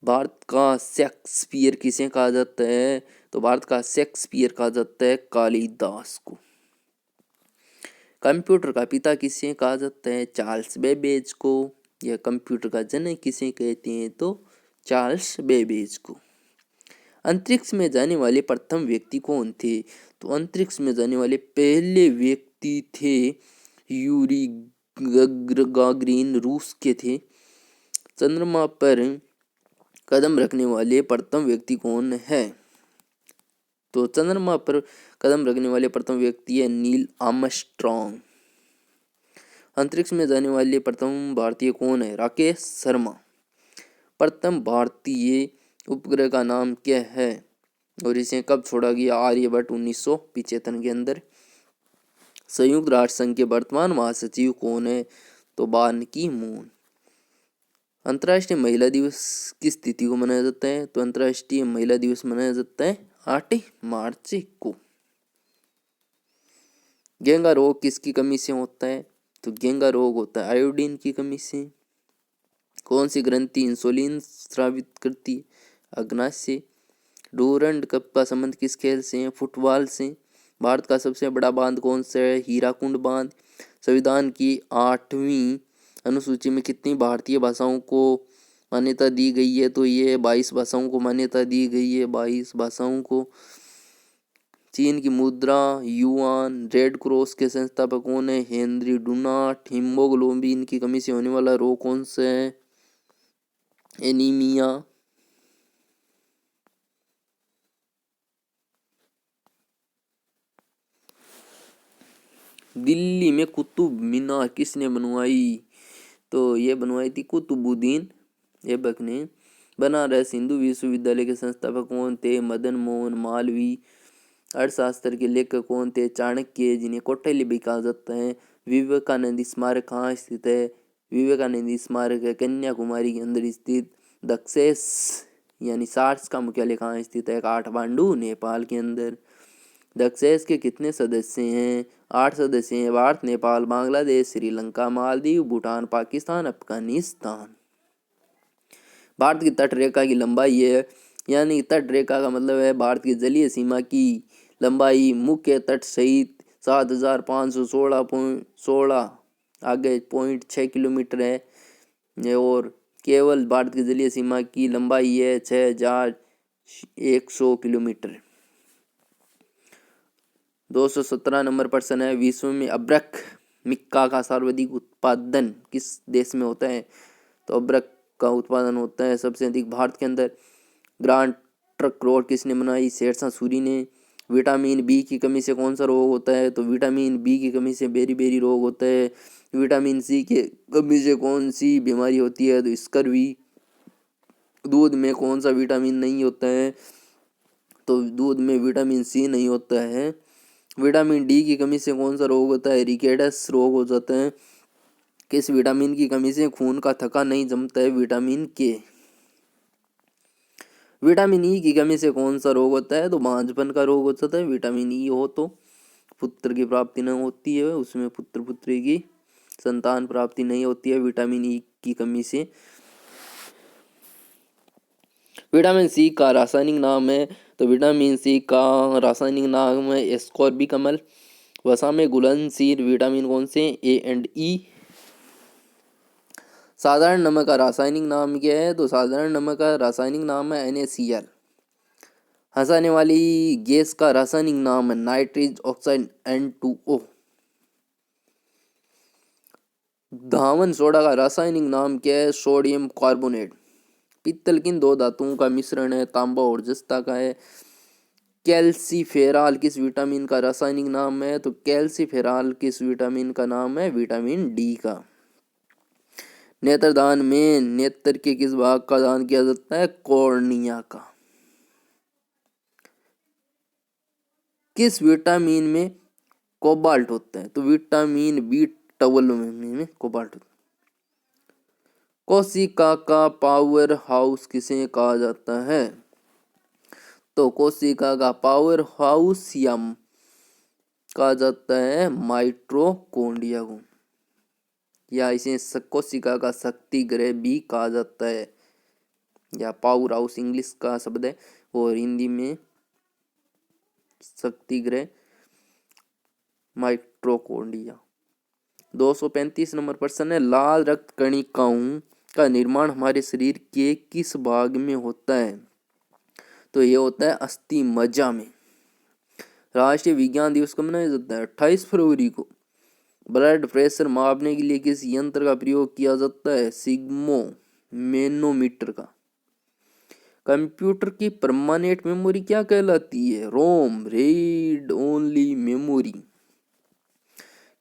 भारत का शेक्सपियर किसे कहा जाता है? तो भारत का शेक्सपियर कहा जाता है कालिदास को। कंप्यूटर का पिता किसे कहा जाता है? चार्ल्स बेबेज को। यह कंप्यूटर का जनक किसे कहते हैं? तो चार्ल्स बेबेज को। अंतरिक्ष में जाने वाले प्रथम व्यक्ति कौन थे? तो अंतरिक्ष में जाने वाले पहले व्यक्ति थे यूरी गागरिन, रूस के थे। चंद्रमा पर कदम रखने वाले प्रथम व्यक्ति कौन है? तो चंद्रमा पर कदम रखने वाले प्रथम व्यक्ति है नील आर्मस्ट्रॉन्ग। अंतरिक्ष में जाने वाले प्रथम भारतीय कौन है? राकेश शर्मा। प्रथम भारतीय उपग्रह का नाम क्या है और इसे कब छोड़ा गया? आर्यभट्ट 1975 के अंदर। संयुक्त राष्ट्र संघ के वर्तमान महासचिव कौन है? तो बान की मून। अंतर्राष्ट्रीय महिला दिवस किस तिथि को मनाया जाता है? तो अंतर्राष्ट्रीय महिला दिवस मनाया जाता है 8 मार्च को। घेंगा रोग किसकी कमी से होता है? तो घेंगा रोग होता है आयोडीन की कमी से। कौन सी ग्रंथि इंसुलिन स्रावित करती है? अग्नाशय। डूरंड कप का संबंध किस खेल से है? फुटबॉल से। भारत का सबसे बड़ा बांध कौन सा है? हीराकुंड बांध। संविधान की 8वीं अनुसूची में कितनी भारतीय भाषाओं को मान्यता दी गई है? तो ये 22 भाषाओं को मान्यता दी गई है, 22 भाषाओं को। चीन की मुद्रा युआन। रेड क्रॉस के संस्थापक कौन है? Henry Dunant. हीमोग्लोबिन की कमी से होने वाला रोग कौन सा है? एनीमिया। दिल्ली में कुतुब मीनार किसने बनवाई? तो ये बनवाई थी कुतुबुद्दीन ऐबक ने। बनारस हिंदू विश्वविद्यालय के संस्थापक कौन थे? मदन मोहन मालवीय। अर्थशास्त्र के लेखक कौन थे? चाणक्य, जिन्हें कौटिल्य भी कहा जाता है। विवेकानंद स्मारक कहाँ स्थित है? विवेकानंद स्मारक है कन्याकुमारी के अंदर स्थित। दक्षेस यानी सार्स का मुख्यालय कहाँ स्थित है? काठमांडू नेपाल के अंदर। दक्षेस के कितने सदस्य हैं? 8 सदस्य हैं। भारत, नेपाल, बांग्लादेश, श्रीलंका, मालदीव, भूटान, पाकिस्तान, अफगानिस्तान। भारत की तट रेखा की लंबाई है, यानी तट रेखा का मतलब है भारत की जलीय सीमा की लंबाई मुख्य तट सहित 7516.16 आगे 0.6 किलोमीटर है। और केवल भारत की जलीय सीमा की लंबाई है 6100 किलोमीटर। 217 नंबर प्रश्न है, विश्व में अब्रक मिक्का का सर्वाधिक उत्पादन किस देश में होता है? तो अब्रक का उत्पादन होता है सबसे अधिक भारत के अंदर। ग्रांड ट्रक रोड किसने बनाई? शेरशाह सूरी ने। विटामिन बी की कमी से कौन सा रोग होता है? तो विटामिन बी की कमी से बेरी रोग होता है। विटामिन सी की कमी से कौन सी बीमारी होती है? तो स्कर्वी। दूध में कौन सा विटामिन नहीं होता है? तो दूध में विटामिन सी नहीं होता है। विटामिन डी की कमी से कौन सा रोग होता है? रिकेटस रोग हो जाता है। किस विटामिन की कमी से खून का थक्का नहीं जमता है? विटामिन के। विटामिन ई की कमी से कौन सा रोग होता है? तो बांझपन का रोग हो जाता है। विटामिन ई हो तो पुत्र की प्राप्ति नहीं होती है, उसमें पुत्र पुत्री की संतान प्राप्ति नहीं होती है विटामिन ई की कमी से। विटामिन सी का रासायनिक नाम है, तो विटामिन सी का रासायनिक नाम है एस्कॉर्बिकमल। वसा में घुलनशील विटामिन कौन से? ए एंड ई। साधारण नमक का रासायनिक नाम क्या है? तो साधारण नमक का रासायनिक नाम है NaCl। हंसाने वाली गैस का रासायनिक नाम है नाइट्रस ऑक्साइड N2O। धावन सोडा का रासायनिक नाम क्या है? Sodium carbonate. पित्तल किन दो धातुओं का मिश्रण है? तांबा और जस्ता का है। कैल्सीफेरॉल किस विटामिन का रासायनिक नाम है? तो कैल्सीफेरॉल किस विटामिन का नाम है? विटामिन डी का। नेत्रदान में नेत्र के किस भाग का दान किया जाता है? कॉर्निया का। किस विटामिन में कोबाल्ट होता है? तो विटामिन B12 में कोबाल्ट होता है। कोशिका का पावर हाउस किसे कहा जाता है? तो कोशिका का पावर हाउस या कहा जाता है माइटोकॉन्ड्रिया को, या इसे कोशिका का शक्ति गृह भी कहा जाता है, या पावर हाउस इंग्लिश का शब्द है और हिंदी में शक्ति गृह माइटोकॉन्ड्रिया। 235 नंबर प्रश्न है, लाल रक्त कणिकाओं का निर्माण हमारे शरीर के किस भाग में होता है? तो ये होता है अस्थि मज्जा में। राष्ट्रीय विज्ञान दिवस कब मनाया जाता है? 28 फरवरी को। ब्लड प्रेशर मापने के लिए किस यंत्र का प्रयोग किया जाता है? सिग्मो मैनोमीटर का। कंप्यूटर की परमानेंट मेमोरी क्या कहलाती है? रोम रीड ओनली मेमोरी।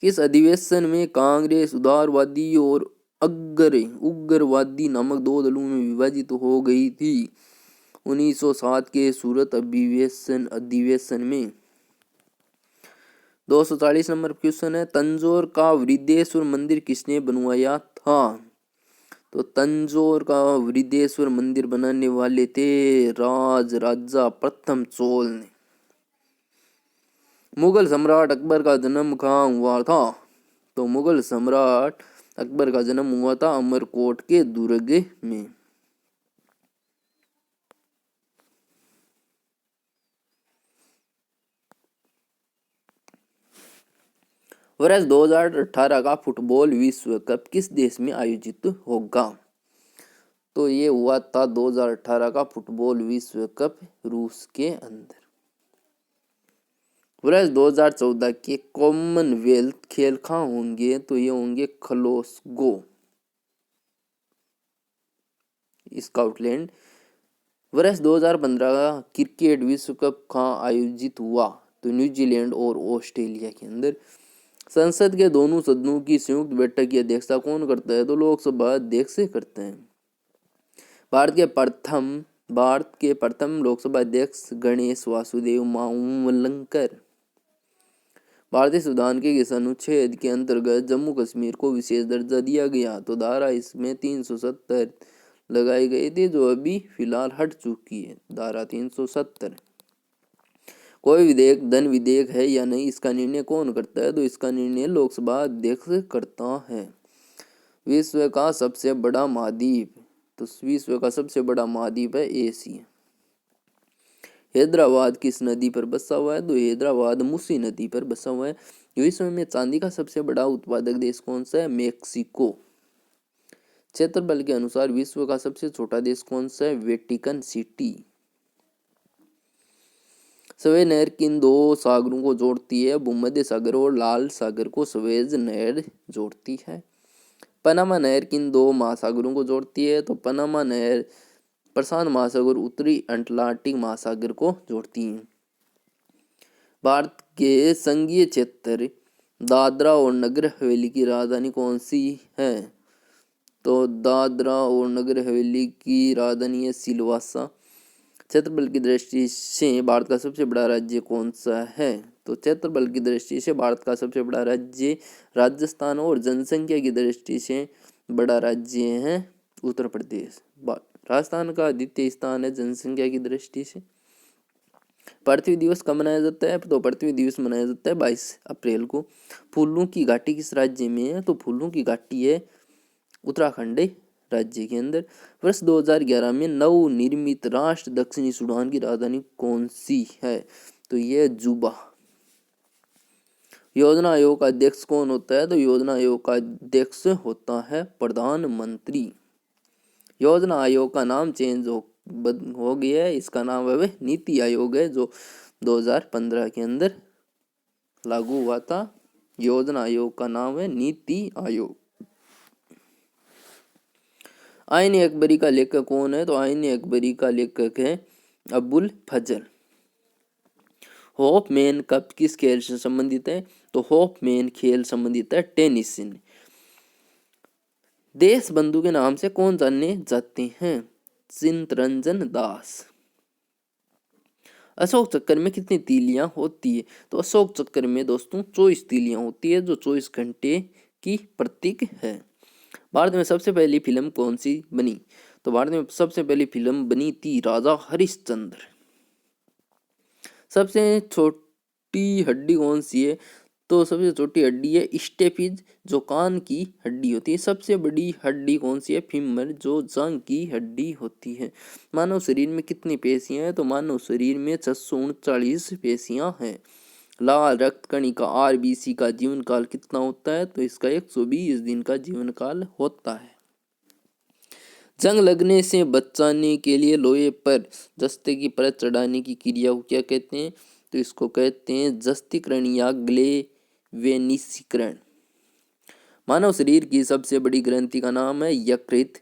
किस अधिवेशन में कांग्रेस उदारवादी और उग्रवादी नामक दो दलों में विभाजित हो गई थी? 1907 के सूरत अधिवेशन में। 240 नंबर क्वेश्चन है, तंजौर का वृद्धेश्वर मंदिर किसने बनवाया था? तो तंजौर का वृद्धेश्वर मंदिर बनाने वाले थे राजा प्रथम चोल ने। मुगल सम्राट अकबर का जन्म कहाँ हुआ था? तो मुगल सम्राट अकबर का जन्म हुआ था अमरकोट के दुर्ग में। वर्ष 2018 का फुटबॉल विश्व कप किस देश में आयोजित होगा? तो ये हुआ था 2018 का फुटबॉल विश्व कप रूस के अंदर। वर्ष 2014 के कॉमनवेल्थ खेल कहाँ होंगे? तो ये होंगे ग्लासगो, स्कॉटलैंड। वर्ष 2015 का क्रिकेट विश्व कप कहाँ आयोजित हुआ? तो न्यूजीलैंड और ऑस्ट्रेलिया के अंदर। संसद के दोनों सदनों की संयुक्त बैठक की अध्यक्षता कौन करता है? तो लोकसभा अध्यक्ष करते हैं। भारत के प्रथम लोकसभा अध्यक्ष गणेश वासुदेव मावलंकर। भारतीय संविधान के किस अनुच्छेद के अंतर्गत जम्मू कश्मीर को विशेष दर्जा दिया गया? तो धारा इसमें 370 लगाई गई थी, जो अभी फिलहाल हट चुकी है, धारा 370। कोई विधेयक धन विधेयक है या नहीं, इसका निर्णय कौन करता है? तो इसका निर्णय लोकसभा अध्यक्ष करता है। विश्व का सबसे बड़ा महाद्वीप? तो विश्व का सबसे बड़ा महाद्वीप है एशिया। हैदराबाद किस नदी पर बसा हुआ है? तो हैदराबाद मूसी नदी पर बसा हुआ है। विश्व में चांदी का सबसे बड़ा उत्पादक देश कौन सा है? मेक्सिको। क्षेत्रफल के अनुसार विश्व का सबसे छोटा देश कौन सा है? Vatican city. सवेज नहर किन दो सागरों को जोड़ती है? भूमध्य सागर और लाल सागर को सवेज नहर जोड़ती है। पनामा नहर किन दो महासागरों को जोड़ती है? तो पनामा नहर प्रशांत महासागर उत्तरी अटलांटिक महासागर को जोड़ती है। भारत के संघीय क्षेत्र दादरा और नगर हवेली की राजधानी कौन सी है? तो दादरा और नगर हवेली की राजधानी है सिलवासा। क्षेत्रफल की दृष्टि से भारत का सबसे बड़ा राज्य कौन सा है? तो क्षेत्रफल की दृष्टि से भारत का सबसे बड़ा राज्य राजस्थान और जनसंख्या की दृष्टि से बड़ा राज्य है उत्तर प्रदेश। राजस्थान का द्वितीय स्थान है जनसंख्या की दृष्टि से। पृथ्वी दिवस कब मनाया जाता है? तो पृथ्वी दिवस मनाया जाता है 22 अप्रैल को। फूलों की घाटी किस राज्य में है? तो फूलों की घाटी है उत्तराखंड राज्य के अंदर। वर्ष 2011 में नवनिर्मित राष्ट्र दक्षिणी सूडान की राजधानी कौन सी है? तो यह जुबा। योजना आयोग का अध्यक्ष कौन होता है? तो योजना आयोग का अध्यक्ष होता है प्रधानमंत्री। योजना आयोग का नाम चेंज हो गया है, इसका नाम है नीति आयोग है, जो 2015 के अंदर लागू हुआ था। योजना आयोग का नाम है नीति आयोग। आईन अकबरी का लेखक कौन है? तो आईन अकबरी का लेखक है अबुल फजल। हॉफमैन कप किस खेल से संबंधित है? तो हॉफमैन खेल संबंधित है टेनिस से। देश बंधु के नाम से कौन जाने जाते हैं? चित्तरंजन दास। अशोक चक्र में कितनी तीलियां होती है? तो अशोक चक्र में दोस्तों 24 तीलियां होती है, जो 24 घंटे की प्रतीक है। भारत में सबसे पहली फिल्म कौन सी बनी? तो भारत में सबसे पहली फिल्म बनी थी राजा हरिश्चंद्र। सबसे छोटी हड्डी कौन सी है? तो सबसे छोटी हड्डी है स्टेपिज, जो कान की हड्डी होती है। सबसे बड़ी हड्डी कौन सी है? फीमर, जो जांघ की हड्डी होती है। मानव शरीर में कितनी पेशियां हैं? तो मानव शरीर में 639 पेशियां हैं। लाल रक्त कणिका आरबीसी का जीवन काल कितना होता है? तो इसका 120 दिन का जीवन काल होता है। जंग लगने से बचाने के लिए लोहे पर जस्ते की परत चढ़ाने की क्रिया को क्या कहते हैं? तो इसको कहते हैं जस्तीकरण या ग्लेवेनिसीकरण। मानव शरीर की सबसे बड़ी ग्रंथि का नाम है यकृत।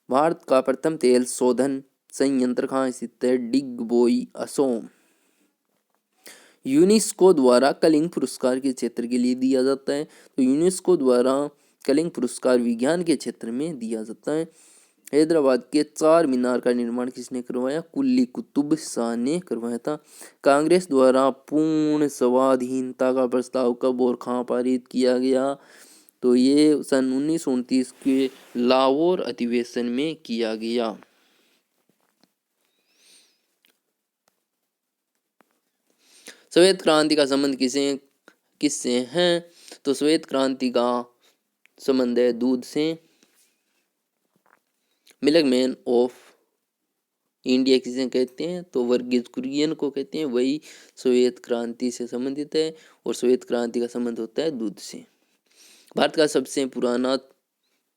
भारत का प्रथम तेल शोधन संयंत्र कहाँ स्थित है? डिगबोई, असोम। यूनेस्को द्वारा कलिंग पुरस्कार के क्षेत्र के लिए दिया जाता है। तो यूनेस्को द्वारा कलिंग पुरस्कार विज्ञान के क्षेत्र में दिया जाता है। हैदराबाद के चार मीनार का निर्माण किसने करवाया? कुली कुतुब शाह ने करवाया था। कांग्रेस द्वारा पूर्ण स्वाधीनता का प्रस्ताव कब और कहाँ पारित किया गया? तो ये सन 1929 के लाहौर अधिवेशन में किया गया। श्वेत क्रांति का संबंध किससे है? तो श्वेत क्रांति का संबंध है दूध से। मिल्कमैन ऑफ इंडिया किसे कहते हैं? तो वर्गीज कुरियन को कहते हैं, वही श्वेत क्रांति से संबंधित है और श्वेत क्रांति का संबंध होता है दूध से। भारत का सबसे पुराना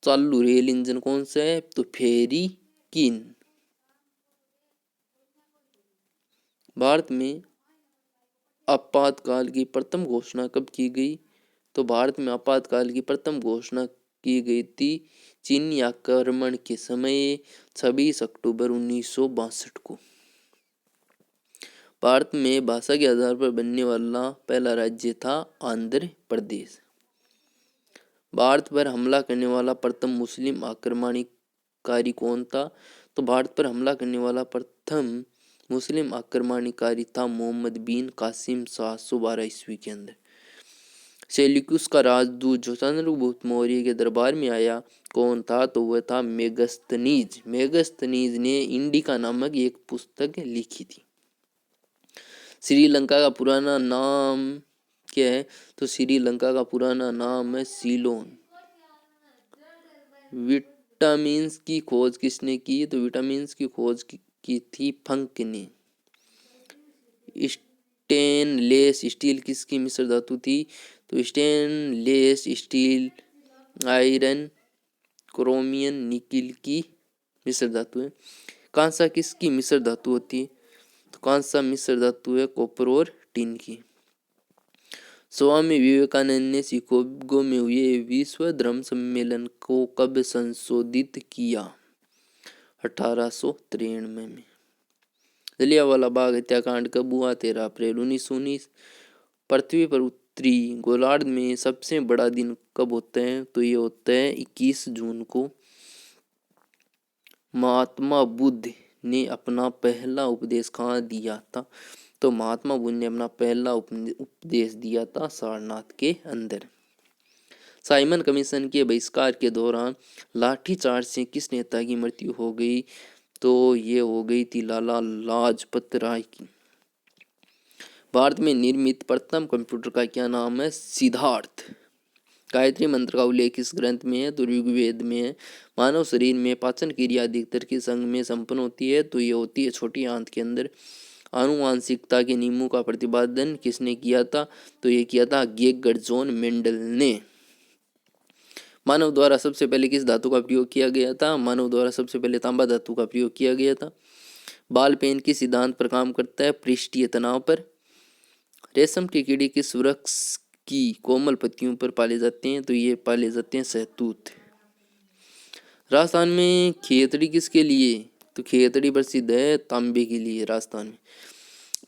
चालू रेल इंजन कौन सा है? तो फेरी किन। भारत में आपातकाल की प्रथम घोषणा कब की गई? तो भारत में आपातकाल की प्रथम घोषणा की गई थी चीनी आक्रमण के समय 26 अक्टूबर 1962 को। भारत में भाषा के आधार पर बनने वाला पहला राज्य था आंध्र प्रदेश। भारत पर हमला करने वाला प्रथम मुस्लिम आक्रमणकारी कौन था? तो भारत पर हमला करने वाला प्रथम मुस्लिम आक्रमणकारी था मोहम्मद बिन कासिम 712 ईस्वी के अंदर। सेल्यूकस का राजदूत जो चंद्रगुप्त मौर्य के दरबार में आया कौन था? तो वह था मेगस्थनीज। मेगस्थनीज ने इंडिका नामक एक पुस्तक लिखी थी। श्रीलंका का पुराना नाम क्या है? तो श्रीलंका का पुराना नाम है सीलोन। विटामिन की खोज किसने की? तो विटामिन की खोज की थी फंक ने। स्टेनलेस स्टील किसकी मिश्र धातु थी? तो stainless steel iron chromium nickel की मिश्र धातु है। कांसा किसकी मिश्र धातु होती है? तो कांसा मिश्र धातु है कॉपर और टिन की। स्वामी विवेकानंद ने शिकागो में हुए विश्व धर्म सम्मेलन को कब संशोधित किया? 1893 में। जलियांवाला बाग हत्याकांड कब हुआ? 13 अप्रैल 1919। पृथ्वी पर उत्तरी गोलार्ध में सबसे बड़ा दिन कब होता है? तो ये होता है 21 जून को। महात्मा बुद्ध ने अपना पहला उपदेश कहाँ दिया था? तो महात्मा बुद्ध ने अपना पहला उपदेश दिया था सारनाथ के अंदर। साइमन कमीशन के बहिष्कार के दौरान लाठीचार्ज से किस नेता की मृत्यु हो गई? तो ये हो गई थी लाला लाजपत राय की। भारत में निर्मित प्रथम कंप्यूटर का क्या नाम है? सिद्धार्थ। गायत्री मंत्र का उल्लेख किस ग्रंथ में है? तो ऋग्वेद में है। मानव शरीर में पाचन क्रिया अधिकतर किस अंग में संपन्न होती है? तो ये होती है छोटी आंत के अंदर। आनुवांशिकता के नियमों का प्रतिपादन किसने किया था? तो ये किया था गेर्ट जॉन मेंडल ने। मानव द्वारा सबसे पहले किस धातु का प्रयोग किया गया था? मानव द्वारा सबसे पहले तांबा धातु का प्रयोग किया गया था। बाल पेन किस सिद्धांत पर काम करता है? पृष्ठीय तनाव पर। रेशम के कीड़े किस वृक्ष की कोमल पत्तियों पर पाले जाते हैं? तो ये पाले जाते हैं सहतूत। राजस्थान में खेतड़ी किसके लिए? तो खेतड़ी प्रसिद्ध है तांबे के लिए राजस्थान में।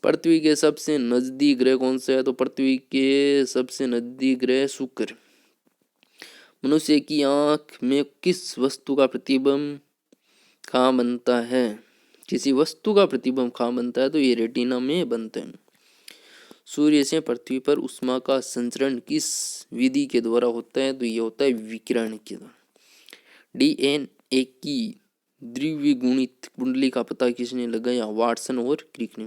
पृथ्वी के सबसे नजदीक ग्रह कौन सा है? तो पृथ्वी के सबसे नजदीक ग्रह शुक्र। मनुष्य की आंख में किस वस्तु का प्रतिबिंब कहाँ बनता है? किसी वस्तु का प्रतिबिंब कहाँ बनता है? तो ये रेटिना में बनता है। सूर्य से पृथ्वी पर उष्मा का संचरण किस विधि के द्वारा होता है? तो ये होता है विकिरण के द्वारा। DNA की द्विगुणित कुंडली का पता किसने लगाया? वाटसन और क्रिक ने।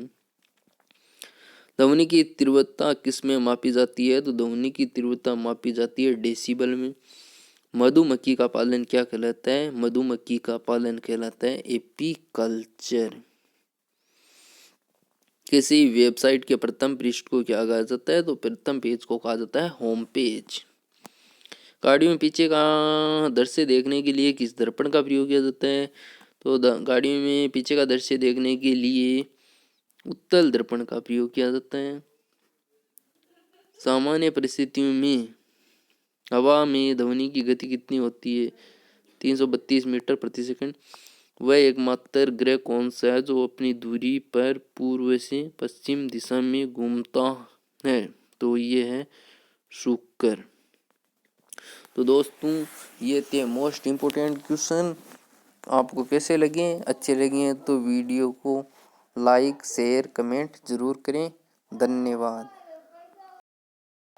ध्वनि की तीव्रता किस में मापी जाती है? तो ध्वनि की तीव्रता मापी जाती है डेसिबल में। मधुमक्खी का पालन क्या कहलाता है? मधुमक्खी का पालन कहलाता है एपीकल्चर। किसी वेबसाइट के प्रथम पृष्ठ को क्या कहा जाता है? तो प्रथम पेज को कहा जाता है होम पेज। गाड़ी में पीछे का दृश्य देखने के लिए किस दर्पण का प्रयोग किया जाता है? तो गाड़ी में पीछे का दृश्य देखने के लिए उत्तल दर्पण का प्रयोग किया जाता है। सामान्य परिस्थितियों में हवा में ध्वनि की गति कितनी होती है? 332 मीटर प्रति सेकंड। वह एकमात्र ग्रह कौन सा है जो अपनी दूरी पर पूर्व से पश्चिम दिशा में घूमता है? तो ये है शुक्र। तो दोस्तों ये थे मोस्ट इम्पोर्टेंट क्वेश्चन। आपको कैसे लगे? अच्छे लगे तो वीडियो को लाइक शेयर कमेंट जरूर करें। धन्यवाद।